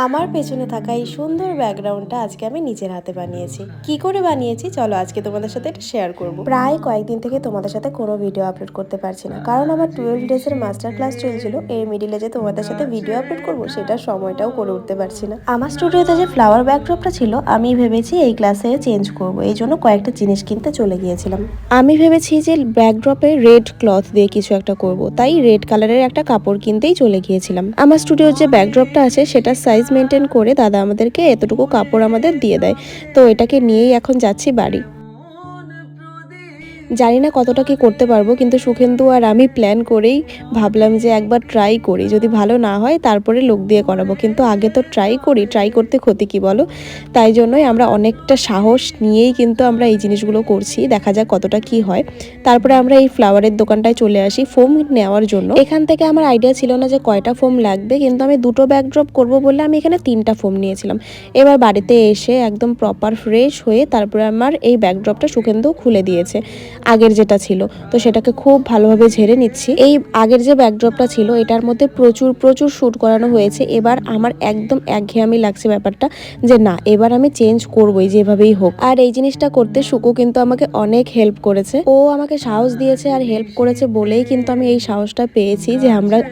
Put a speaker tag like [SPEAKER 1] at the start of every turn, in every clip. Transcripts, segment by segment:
[SPEAKER 1] আমার পেছনে থাকা এই সুন্দর ব্যাকগ্রাউন্ডটা আজকে আমি নিজের হাতে বানিয়েছি। কি করে বানিয়েছি চলো আজকে তোমাদের সাথে এটা শেয়ার করব। প্রায় কয়েকদিন থেকে তোমাদের সাথে কোনো ভিডিও আপলোড করতে পারছি না, কারণ আমার 12 ডেজের মাস্টার ক্লাস চলছিল। এর মিডিলে যে তোমাদের সাথে ভিডিও আপলোড করব সেটার সময়টাও করে উঠতে পারছি না। আমার স্টুডিওতে যে ফ্লাওয়ার ব্যাকড্রপটা ছিল আমি ভেবেছি এই ক্লাসে চেঞ্জ করব, এই জন্য কয়েকটা জিনিস কিনতে চলে গিয়েছিলাম। আমি ভেবেছি যে ব্যাকড্রপে রেড ক্লথ দিয়ে কিছু একটা করব, তাই রেড কালারের একটা কাপড় কিনতেই চলে গিয়েছিলাম। আমার স্টুডিওর যে ব্যাকড্রপটা আছে সেটা সাইজ মেনটেন করে দাদা আমাদেরকে এতটুকু কাপড় আমাদের দিয়ে দেয়। তো এটাকে নিয়েই এখন যাচ্ছি বাড়ি। জানি না কতটা কি করতে পারবো, কিন্তু সুখেন্দু আর আমি প্ল্যান করেই ভাবলাম যে একবার ট্রাই করি, যদি ভালো না হয় তারপরে লোক দিয়ে করাবো, কিন্তু আগে তো ট্রাই করতে ক্ষতি কি বলো। তাই জন্যই আমরা অনেকটা সাহস নিয়েই কিন্তু আমরা এই জিনিসগুলো করছি, দেখা যাক কতটা কি হয়। তারপরে আমরা এই ফ্লাওয়ারের দোকানটায় চলে আসি ফোম নেওয়ার জন্য। এখান থেকে আমার আইডিয়া ছিল না যে কয়টা ফোম লাগবে, কিন্তু আমি দুটো ব্যাকড্রপ করব বলে আমি এখানে 3টা ফোম নিয়েছিলাম। এবার বাড়িতে এসে একদম প্রপার ফ্রেশ হয়ে তারপরে আমার এই ব্যাকড্রপটা সুখেন্দু খুলে দিয়েছে, আগের যেটা ছিল। তো সেটাকে খুব ভালোভাবে ঝেড়ে নিচ্ছি। এই আগের যে ব্যাকড্রপটা ছিল এটার মধ্যে প্রচুর প্রচুর শ্যুট করানো হয়েছে। এবার আমার একদম একঘেয়েমি লাগছে ব্যাপারটা, যে না এবার আমি চেঞ্জ করবোই যেভাবেই হোক। আর এই জিনিসটা করতে সুকু কিন্তু আমাকে অনেক হেল্প করেছে, ও আমাকে সাহস দিয়েছে আর হেল্প করেছে বলেই কিন্তু আমি এই সাহসটা পেয়েছি যে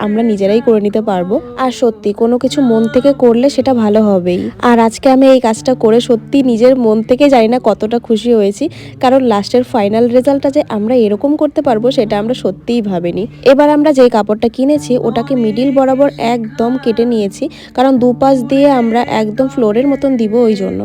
[SPEAKER 1] আমরা নিজেরাই করে নিতে পারবো। আর সত্যি কোনো কিছু মন থেকে করলে সেটা ভালো হবেই। আর আজকে আমি এই কাজটা করে সত্যি নিজের মন থেকে জানি না কতটা খুশি হয়েছি, কারণ লাস্টের ফাইনাল রেজাল্টটা যে আমরা এরকম করতে পারবো সেটা আমরা সত্যিই ভাবিনি। এবার আমরা যে কাপড়টা কিনেছি ওটাকে মিডিল বরাবর একদম কেটে নিয়েছি, কারণ দুপাশ দিয়ে আমরা একদম ফ্লোরের মতন দিব ওই জন্য।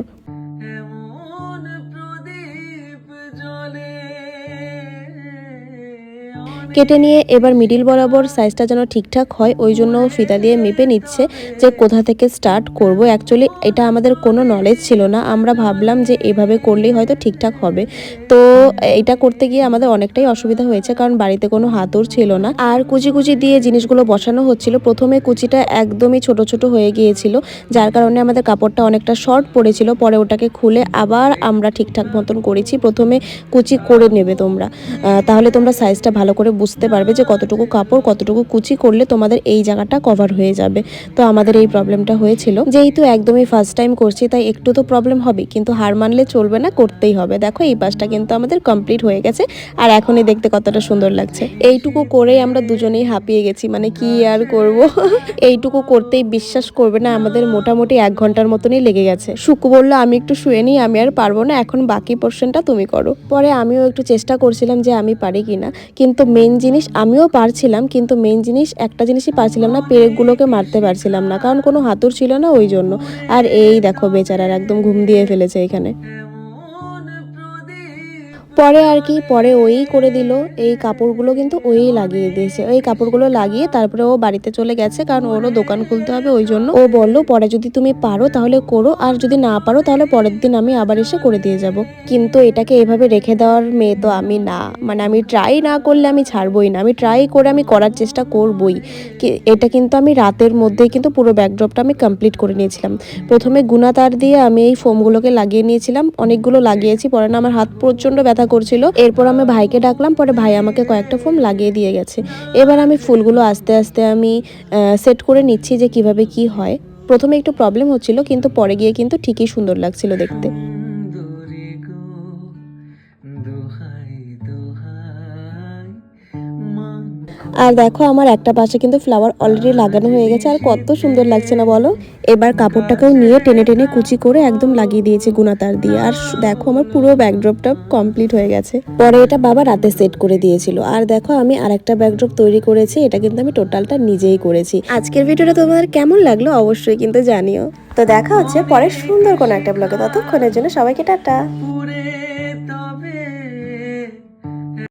[SPEAKER 1] কেটে নিয়ে এবার মিডিল বরাবর সাইজটা যেন ঠিকঠাক হয় ওই জন্য ফিতা দিয়ে মেপে নিচ্ছে যে কোথা থেকে স্টার্ট করব। অ্যাকচুয়ালি এটা আমাদের কোনো নলেজ ছিল না, আমরা ভাবলাম যে এভাবে করলেই হয়তো ঠিকঠাক হবে। তো এটা করতে গিয়ে আমাদের অনেকটাই অসুবিধা হয়েছে, কারণ বাড়িতে কোনো হাতুড় ছিল না। আর কুচি কুচি দিয়ে জিনিসগুলো বসানো হচ্ছিল। প্রথমে কুচিটা একদমই ছোট ছোট হয়ে গিয়েছিল, যার কারণে আমাদের কাপড়টা অনেকটা শর্ট পড়েছিল। পরে ওটাকে খুলে আবার আমরা ঠিকঠাক মতন করেছি। প্রথমে কুচি করে নেবে তোমরা, তাহলে তোমরা সাইজটা ভালো করে বুঝতে পারবে যে কতটুকু কাপড় কতটুকু কুচি করলে তোমাদের এই জায়গাটা কভার হয়ে যাবে। তো আমাদের এই প্রবলেমটা হয়েছিল, যেহেতু একদমই ফার্স্ট টাইম করছি তাই একটু তো প্রবলেম হবে, কিন্তু হার মানলে চলবে না, করতেই হবে। দেখো এই পাশটা কিন্তু আমাদের কমপ্লিট হয়ে গেছে, আর এখনই দেখতে কতটা সুন্দর লাগছে। এইটুকু করেই আমরা দুজনেই হাঁপিয়ে গেছি, মানে কি আর করব। এইটুকু করতেই বিশ্বাস করবে না আমাদের মোটামুটি 1 ঘন্টার মতনই লেগে গেছে। সুকু বললো আমি একটু শুয়ে নিই, আমি আর পারবো না, এখন বাকি পোর্শনটা তুমি করো। পরে আমিও একটু চেষ্টা করছিলাম যে আমি পারি কিনা, কিন্তু মেন জিনিস আমিও পারছিলাম, কিন্তু মেন জিনিস একটা জিনিসই পারছিলাম না, পেরেকগুলোকে মারতে পারছিলাম না, কারণ কোনো হাতুড় ছিল না ওই জন্য। আর এই দেখো বেচারার একদম ঘুম দিয়ে ফেলেছে এখানে। পরে আর কি, পরে ওই করে দিল। এই কাপড়গুলো কিন্তু ওই লাগিয়ে দিয়েছে। ওই কাপড়গুলো লাগিয়ে তারপরে ও বাড়িতে চলে গেছে, কারণ ওরও দোকান খুলতে হবে ওই জন্য। ও বলল পরে যদি তুমি পারো তাহলে করো, আর যদি না পারো তাহলে পরের দিন আমি আবার এসে করে দিয়ে যাব। কিন্তু এটাকে এভাবে রেখে দেওয়ার মেয়ে তো আমি না, মানে আমি ট্রাই না করলে আমি ছাড়বই না, আমি ট্রাই করে আমি করার চেষ্টা করবই। এটা কিন্তু আমি রাতের মধ্যেই কিন্তু পুরো ব্যাকড্রপটা আমি কমপ্লিট করে নিয়েছিলাম। প্রথমে গুনা তার দিয়ে আমি এই ফোমগুলোকে লাগিয়ে নিয়েছিলাম, অনেকগুলো লাগিয়েছি। পরে না আমার হাত প্রচণ্ড ব্যথা করছিল। এরপর আমি ভাইকে ডাকলাম, পরে ভাই আমাকে কয়েকটা ফোম লাগিয়ে দিয়ে গেছে। এবার আমি ফুলগুলো আস্তে আস্তে আমি সেট করে নিচ্ছি যে কিভাবে কি হয়। প্রথমে একটু প্রবলেম হচ্ছিল, কিন্তু পরে গিয়ে কিন্তু ঠিকই সুন্দর লাগছিল দেখতে। আর দেখো আমার একটা পাশে কিন্তু ফ্লাওয়ার অলরেডি লাগানো হয়ে গেছে, আর কত সুন্দর লাগছে না বলো। এবার কাপড়টাকেও নিয়ে টেনে টেনে কুচি করে একদম লাগিয়ে দিয়েছে গুনাতার দিয়ে। আর দেখো আমার পুরো ব্যাকড্রপটা কমপ্লিট হয়ে গেছে। পরে এটা বাবা রাতে সেট করে দিয়েছিল। আর দেখো আমি আরেকটা ব্যাকড্রপ তৈরি করেছি, এটা কিন্তু আমি টোটালটা নিজেই করেছি। আজকের ভিডিওটা তোমাদের কেমন লাগলো অবশ্যই কিন্তু জানিও। তো দেখা হচ্ছে পরে সুন্দর কোনো একটা ব্লগে, ততক্ষণের জন্য সবাইকে টাটা।